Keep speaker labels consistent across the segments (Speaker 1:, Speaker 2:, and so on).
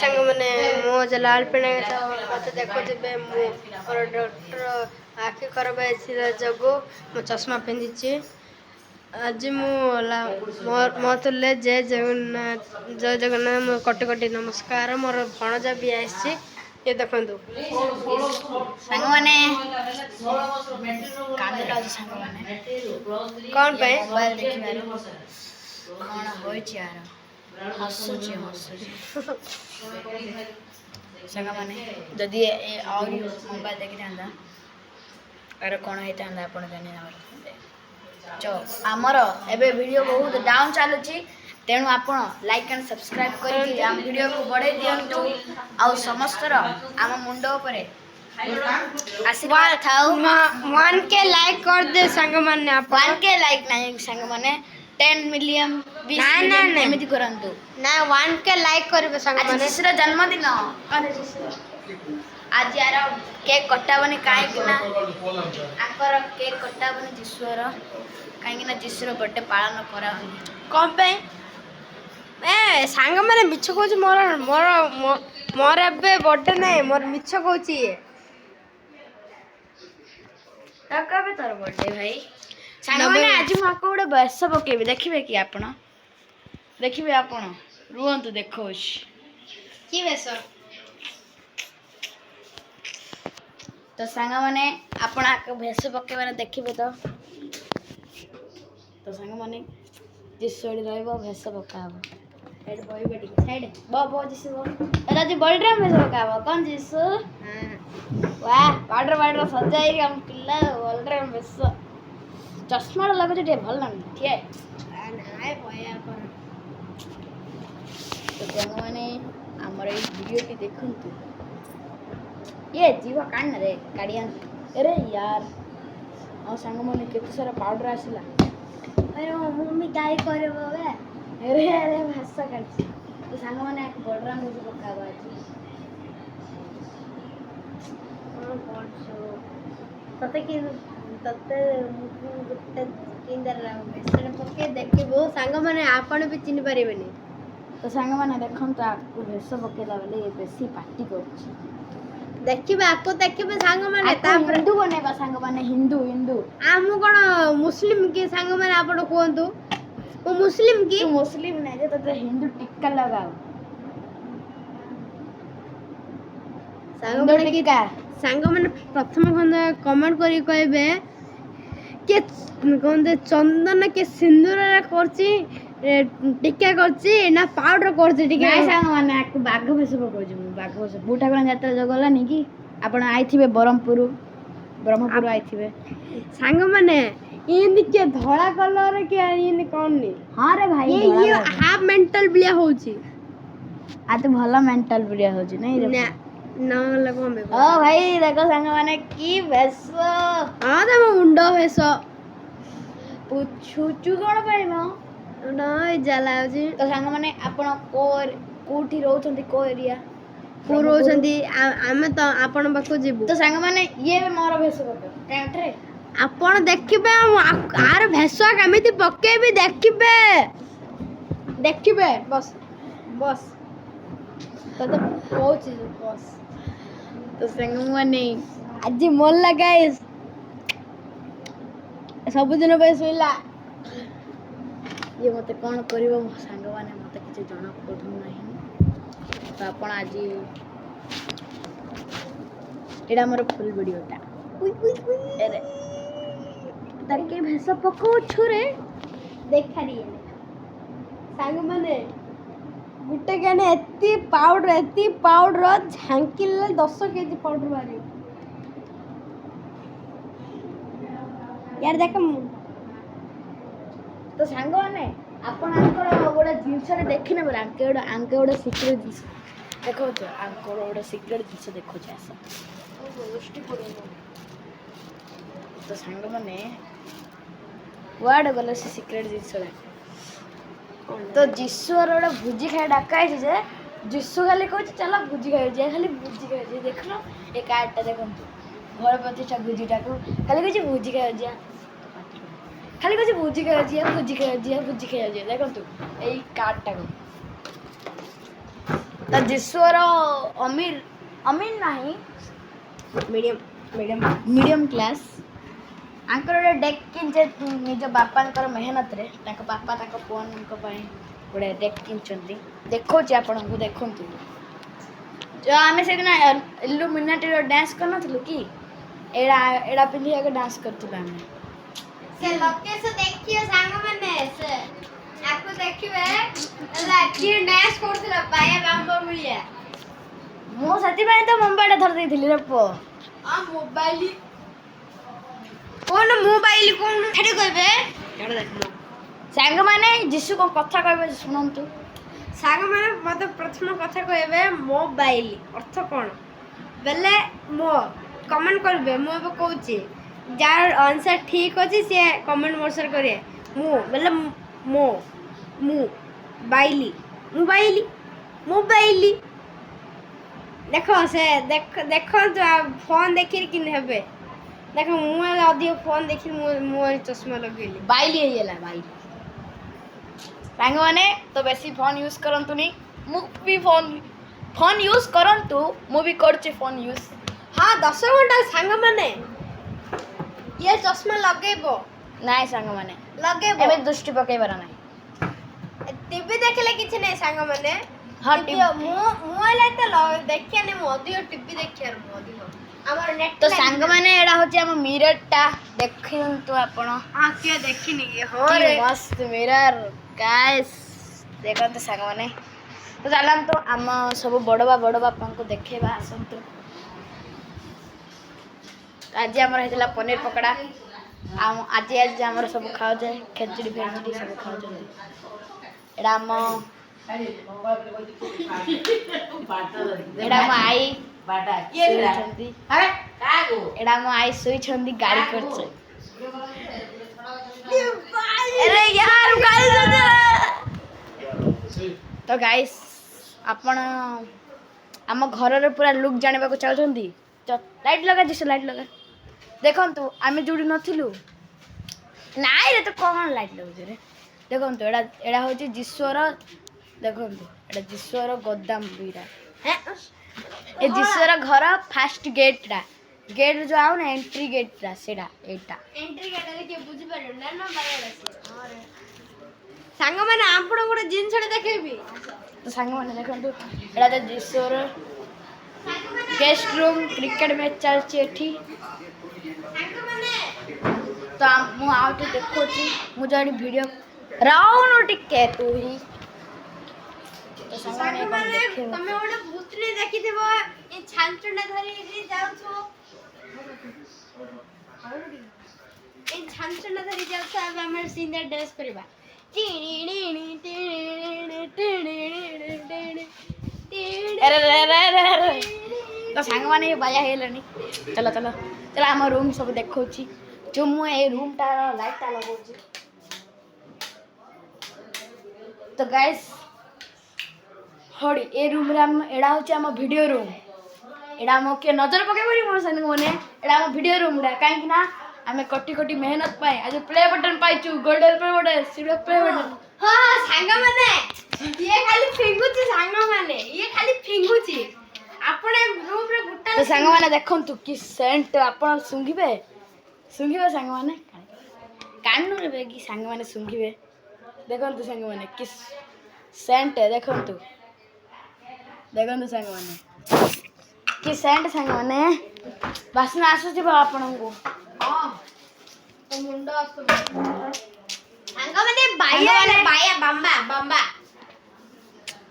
Speaker 1: सांग मैंने मो जो लाल पेन मत देखो जब मोर डॉक्टर आखि खराब है जगो मो चश्मा पिंधि आज मत जय जगन्नाथ मो कटि कटि नमस्कार मोर भणजा भी आसी ये देखो
Speaker 2: सांग माने
Speaker 1: कौन पे
Speaker 2: मोबाइल देखिबार कौन होइछि यार हसुछि सांग माने जदि और मोबाइल देखि थांदा अरे कौन होता आपण जानी चो आमर एबे वीडियो बहुत डाउन चलुछि तेणु आपण लाइक एंड सब्सक्राइब करके आम वीडियो को बढ़े दियंतु आ समस्त आम मुंड ऊपर आशीर्वाद थाउ
Speaker 1: 1K लाइक कर दे सांग माने आप
Speaker 2: 1K लाइक नहीं सांग माने 10 मिलियन 20
Speaker 1: ना,
Speaker 2: मिलियन
Speaker 1: ना।
Speaker 2: एमिति करंतु
Speaker 1: ना 1K लाइक करबे सांग
Speaker 2: आज
Speaker 1: माने
Speaker 2: जिसर जन्मदिन आज यार केक कटाबनी काहे कि ना आकर केक कटाबनी जिसुर काहे कि ना जिसुर बर्थडे पालन करा
Speaker 1: कौन पे ए सांग माने मिछ कहूछ मोर मोर मोर एबे बर्थडे नहीं मोर मिछ कहूछ ये
Speaker 2: कबे तोर बर्थडे भाई सांग माने आज मु आपको गोटे बस पकेबी देखिबे कि आपण देखिबे आपण रुहंतु देखोछ
Speaker 1: की बेस
Speaker 2: तो सांग माने आपण आक भेस पकेबार देखिबे तो सांग माने जिसोड़ी रहइबो भेस पकाबो हेड बॉय बेटी साइड बो जिसु एला जी बलराम भेस पकाबो कौन जिसु वाह वाटर सजाई हम पिल्ला बलराम भेस चश्मा लगो जे भल लागो ठीक
Speaker 1: नाय भया कर
Speaker 2: तो सांग माने हमर ए वीडियो टी देखंतु ये जीवा कान रे काडियान अरे यार आ सांग माने केते सारा पाउडर आसिला
Speaker 1: अरे मम्मी काय करे बाबा
Speaker 2: अरे भाषा काढছি तो सांग माने एक बलराम भेस पकाबो आज
Speaker 1: तते कि तते गुटे किंदर बेसन पके देखिबो सांग माने आपण भी चिनि परिबेनी
Speaker 2: तो सांग माने देखंतु आपको भेस पकेला बेले ये बेसी पार्टी करछि
Speaker 1: देखिबे आपको देखिबे सांग माने
Speaker 2: तापर हिंदू बनेबा सांग माने हिंदू
Speaker 1: आम कोन मुस्लिम के सांग माने आपण कोहंतु ओ मुस्लिम की
Speaker 2: तू मुस्लिम नै जे तते हिंदू टिक्का लगाओ
Speaker 1: सांग माने प्रथम खंड कमेंट करी कहबे के कोन चंदन के सिंदूर रे करछि टिक्का करछि ना पाउडर करछि टिक्का
Speaker 2: नै सांग माने आक बाघ भेस पकोछि मु बाघ भेस बूटा कोन यात्रा जगलानी कि आपण आइथिबे ब्रह्मपुर आइथिबे
Speaker 1: सांग माने इन के धड़ा कलर के इन कौन नी
Speaker 2: हां रे भाई
Speaker 1: ये हाफ मेंटल बिया होछि
Speaker 2: आ तो भला मेंटल बिया होछि नै रे
Speaker 1: ना लगो में
Speaker 2: ओ भाई देखो सांग माने की भेस
Speaker 1: हां त मुंडो भेस
Speaker 2: पुछु चु कोन पाइबो
Speaker 1: ना जाला जी
Speaker 2: तो सांग माने आपण कोठी रहउछंती को एरिया
Speaker 1: को रहउछंती आमे तो आपण बाको जीबू
Speaker 2: तो सांग माने ये मोर भेस पके कांठरे
Speaker 1: आपण देखिबे आर भेस केमिति पकेबी देखिबे बस तो पहुंच बस
Speaker 2: तो सांग माने
Speaker 1: आज मोल गाइस सब दिन पे सोइला
Speaker 2: ये मते कोन करिवो मो सांग माने मते किछ जणा पडु नाही तो आपण आज एडा मोर फुल वीडियोटा अरे
Speaker 1: तके भेस पको छुरे देखा री सांग माने गुटे गाने एती पाउडर झांकिले 10 केजी पाउडर मारी यार देख
Speaker 2: तो सांग माने आपण आंकर गोडा जिंस रे देखिने बरा आंके गोडा सिक्रेट जिंस देखो तो आंकर गोडा सिक्रेट जिंस देखो जासा गोष्टी पडो तो सांग माने वाड गले से सिक्रेट जिंस रे तो जिसु और गोडा भुजी खाय डाकाय जे जिसु खाली कहू चला भुजी खाय जे खाली भुजी खाय जे देखलो ए कार्डटा देखंतु घर प्रतिष्ठा भुजीटा को खाली कहू भुजी खाय जे खाली कहू भुजी खाय जे देखंतु ए कार्डटा को ତ ଯୀଶୁର ଅମିର ଅମିର ନାହିଁ ମିଡ଼ିୟମ୍ କ୍ଲାସ୍ ଆଙ୍କର ଗୋଟେ ଡେକ୍ କିଣିଛେ ନିଜ ବାପାଙ୍କର ମେହନତରେ ତାଙ୍କ ବାପା ତାଙ୍କ ପୁଅଙ୍କ ପାଇଁ ଗୋଟେ ଡେକ୍ କିଣିଛନ୍ତି ଦେଖାଉଛି ଆପଣଙ୍କୁ ଦେଖନ୍ତୁ ଯେଉଁ ଆମେ ସେଦିନ ଇଲୁମିନାଟିର ଡ୍ୟାନ୍ସ କରିନଥିଲୁ କି ଏଇଟା ଏଇଟା ପିନ୍ଧିବାକୁ ଡ୍ୟାନ୍ସ କରିଥିଲୁ ଆମେ
Speaker 1: ସେ ଲୋକେଶ ଦେଖିବେ ସାଙ୍ଗମାନେ ସେ ଆକୁ ଦେଖିବେ ହେଲା କିଏ ଡ୍ୟାନ୍ସ କରୁଥିଲା ବାୟା ବାମ୍ବ ଭଳିଆ
Speaker 2: ମୁଁ ସେଥିପାଇଁ ତ ମୁମ୍ବାଇଟା ଧରି ଦେଇଥିଲି ରେ ପୁଅ
Speaker 1: ମୋବାଇଲ କଣ ମୋବାଇଲ କଣ ଛାଡ଼ି କହିବେ
Speaker 2: ସାଙ୍ଗମାନେ ଯୀଶୁ କ'ଣ କଥା କହିବେ ଶୁଣନ୍ତୁ
Speaker 1: ସାଙ୍ଗମାନେ ମୋତେ ପ୍ରଥମ କଥା କହିବେ ମୋବାଇଲ ଅର୍ଥ କ'ଣ ବେଲେ ମୋ କମେଣ୍ଟ କରିବେ ମୁଁ ଏବେ କହୁଛି ଯାହାର ଆନ୍ସର୍ ଠିକ୍ ଅଛି ସିଏ କମେଣ୍ଟ ମୋ ସହ କରିବେ ମୁଁ ବେଲେ ମୁଁ ବାଇଲି ମୋବାଇଲ ଦେଖ ସେ ଦେଖନ୍ତୁ ଫୋନ୍ ଦେଖିକି କିନି ହେବେ ଦେଖ ମୁଁ ଅଧିକ ଫୋନ୍ ଦେଖି ମୁଁ ଚଷମା ଲଗେଇଲି
Speaker 2: ବାଇଲି ହେଇଗଲା ବାଇଲି ସାଙ୍ଗମାନେ ତ ବେଶୀ ଫୋନ୍ ୟୁଜ୍ କରନ୍ତୁନି ମୁଁ ବି ଫୋନ୍ ୟୁଜ୍ କରନ୍ତୁ ମୁଁ ବି କରୁଛି ଫୋନ୍ ୟୁଜ୍
Speaker 1: ହଁ 10 ଘଣ୍ଟା ସାଙ୍ଗମାନେ ଇଏ ଚଷମା ଲଗେଇବ
Speaker 2: ନାଇଁ ସାଙ୍ଗମାନେ
Speaker 1: ଲଗେଇବ
Speaker 2: ଏବେ ଦୃଷ୍ଟି ପକେଇବାର ନାହିଁ
Speaker 1: ଟିଭି ଦେଖିଲେ କିଛି ନାହିଁ ସାଙ୍ଗମାନେ
Speaker 2: ହଁ
Speaker 1: ମୁଁ ହେଲେ ତ ଦେଖିଆନି ମୁଁ ଅଧିକ ଟିଭି ଦେଖିଆର ମୁଁ ଅଧିକ ଆମର ନେଟ୍
Speaker 2: ତ ସାଙ୍ଗମାନେ ଏଇଟା ହେଉଛି ଆମ ମିରରଟା ଦେଖନ୍ତୁ ଆପଣ
Speaker 1: ହଁ କିଏ ଦେଖିନି କି ହଁ
Speaker 2: କି
Speaker 1: ରେ
Speaker 2: ମସ୍ତ ମିରର ଗାଇସ୍ ଦେଖନ୍ତୁ ସାଙ୍ଗମାନେ ତ ଚାଲନ୍ତୁ ଆମ ସବୁ ବଡ଼ ବାପାଙ୍କୁ ଦେଖେଇବା ଆସନ୍ତୁ ଆଜି ଆମର ହେଇଥିଲା ପନିର ପକୋଡ଼ା ଆଉ ଆଜି ଆମର ସବୁ ଖାଉଛେ ଖେଚୁଡ଼ି ଫେଚୁଡ଼ି ସବୁ ଖାଉଛନ୍ତି ଏଇଟା ଆମ ଆଈ ଶୋଇଛନ୍ତି ଏଇଟା ଆମ ଆଈ ଶୋଇଛନ୍ତି ଗାଳି କରୁছে ତ ଗାଇସ୍ ଆପଣ ଆମ ଘରର ପୁରା ଲୁକ୍ ଜାଣିବାକୁ ଚାହୁଁଛନ୍ତି ଲାଇଟ୍ ଲଗା ଯିଶୁ ଲାଇଟ୍ ଲଗା ଦେଖନ୍ତୁ ଆମେ ଯେଉଁଠି ନଥିଲୁ ନାଇଁ ରେ ତ କ'ଣ ଲାଇଟ୍ ଲଗାଉଛି ରେ ଦେଖନ୍ତୁ ଏଇଟା ହେଉଛି ଯୀଶୁର ଦେଖନ୍ତୁ ଏଇଟା ଯୀଶୁର ଗୋଦାମ ବିରା ଏ ଯୀଶୁର ଘର ଫାଷ୍ଟ ଗେଟ୍ଟା ଗେଟ୍ ଯେଉଁ ଆଉ ନା ଏଣ୍ଟ୍ରି ଗେଟ୍ଟା ସେଇଟା ଏଇଟା
Speaker 1: ଏଣ୍ଟ୍ରି ଗେଟ୍ କିଏ ବୁଝିପାରିବ ନା ସାଙ୍ଗମାନେ ଆପଣ ଗୋଟେ ଜିନିଷଟା ଦେଖେଇବି
Speaker 2: ତ ସାଙ୍ଗମାନେ ଦେଖନ୍ତୁ ଏଇଟା ତ ଯୀଶୁର ଗେଷ୍ଟ ରୁମ୍ କ୍ରିକେଟ ମ୍ୟାଚ୍ ଚାଲିଛି ଏଠି ତ ମୁଁ ଆଉ ଟିକେ ଦେଖୁଛି ମୁଁ ଯେଉଁଠି ଭିଡ଼ିଓ ରାଉନୁ ଟିକେ ତୁ ହିଁ ତ ସାଙ୍ଗମାନେ କ'ଣ ଦେଖିବ
Speaker 1: ତମେ ଗୋଟେ ଭୂତନି ଦେଖିଥିବ ଏ ଛାଞ୍ଚଟା ଧରିକି ଯାଉଥିବ ଏ ଛାଞ୍ଚଟା ଧରି ଯାଉଥିବ ଏବେ ଆମେ ସିଙ୍ଗର ଡ୍ୟାନ୍ସ କରିବା
Speaker 2: ତ ସାଙ୍ଗମାନେ ବାୟା ହେଇଗଲେଣି ଚାଲ ଆମ ରୁମ୍ ସବୁ ଦେଖାଉଛି ଯେଉଁ ମୁଁ ଏଇ ରୁମ୍ଟାର ଲାଇଟ୍ଟା ଲଗାଉଛି ତ ଗାଇସ୍ ହଡ଼ି ଏ ରୁମ୍ରେ ଏଇଟା ହେଉଛି ଆମ ଭିଡ଼ିଓ ରୁମ୍ ଏଇଟା ଆମ କିଏ ନଜର ପକେଇବନି ମୋ ସାଙ୍ଗମାନେ ଏଇଟା ଆମ ଭିଡ଼ିଓ ରୁମ୍ଟା କାହିଁକି ନା ଆମେ କୋଟି ମେହନତ ପାଇଁ ଆଜି ପ୍ଲେ ବଟନ୍ ପାଇଛୁ golden play button silver play button
Speaker 1: ହଁ ସାଙ୍ଗମାନେ ଇଏ ଖାଲି ଫିଙ୍ଗୁଛି ଆପଣ ରୁମ୍ରେ ଗୁଟା
Speaker 2: ତ ସାଙ୍ଗମାନେ ଦେଖନ୍ତୁ କି ସେଣ୍ଟ ଆପଣ ଶୁଙ୍ଘିବେ ସାଙ୍ଗମାନେ କାନୁରେ କି ସାଙ୍ଗମାନେ ଶୁଙ୍ଘିବେ ଦେଖନ୍ତୁ ସାଙ୍ଗମାନେ କି ସେଣ୍ଟ ଦେଖନ୍ତୁ ସାଙ୍ଗମାନେ କି ସେଣ୍ଟ ସାଙ୍ଗମାନେ ବାସ୍ନା ଆସୁଥିବ ଆପଣଙ୍କୁ
Speaker 1: ମୁଣ୍ଡ ସାଙ୍ଗମାନେ ବାୟା ବାମ୍ବା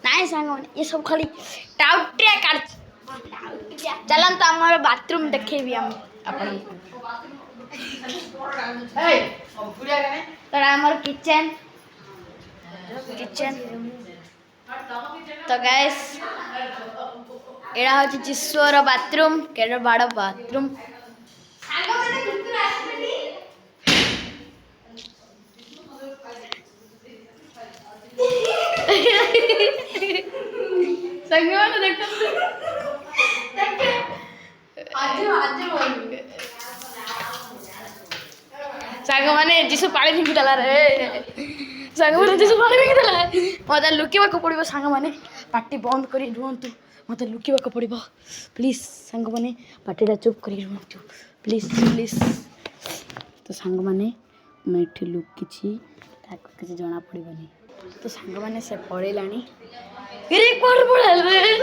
Speaker 2: ନାଇଁ ସାଙ୍ଗମାନେ ଏସବୁ ଖାଲି ଟାଉଟିଆ କାଢୁଛି ଚାଲନ୍ତୁ ଆମର ବାଥରୁମ୍ ଦେଖେଇବି ଆପଣଙ୍କୁ ତ ଆମର କିଚେନ୍ ତ ଗାଇସ୍ ଏଇଟା ହେଉଛି ଯୀଶୁର ବାଥରୁମ୍ କେଡ଼େ ବଡ଼ ବାଥରୁମ୍ ସାଙ୍ଗମାନେ ଦେଖନ୍ତୁ ସାଙ୍ଗମାନେ ଯୀଶୁ ପାଣି ଫିଙ୍କିଦେଲା ରେ ସାଙ୍ଗମାନେ ଯୀଶୁ ପାଣି ଫିଙ୍କିଦେଲା ମତେ ଲୁକିବାକୁ ପଡ଼ିବ ସାଙ୍ଗମାନେ ପାଟି ବନ୍ଦ କରି ରୁହନ୍ତୁ ମୋତେ ଲୁକିବାକୁ ପଡ଼ିବ ପ୍ଲିଜ୍ ସାଙ୍ଗମାନେ ପାଟିଟା ଚୁପ୍ କରି ରୁହନ୍ତୁ ପ୍ଲିଜ୍ ପ୍ଲିଜ୍ ତ ସାଙ୍ଗମାନେ ମୁଁ ଏଠି ଲୁକିଛି ତାକୁ କିଛି ଜଣାପଡ଼ିବନି ତ ସାଙ୍ଗମାନେ ସେ ପଳେଇଲାଣି କୁଆଡ଼େ ପଳେଇଲେ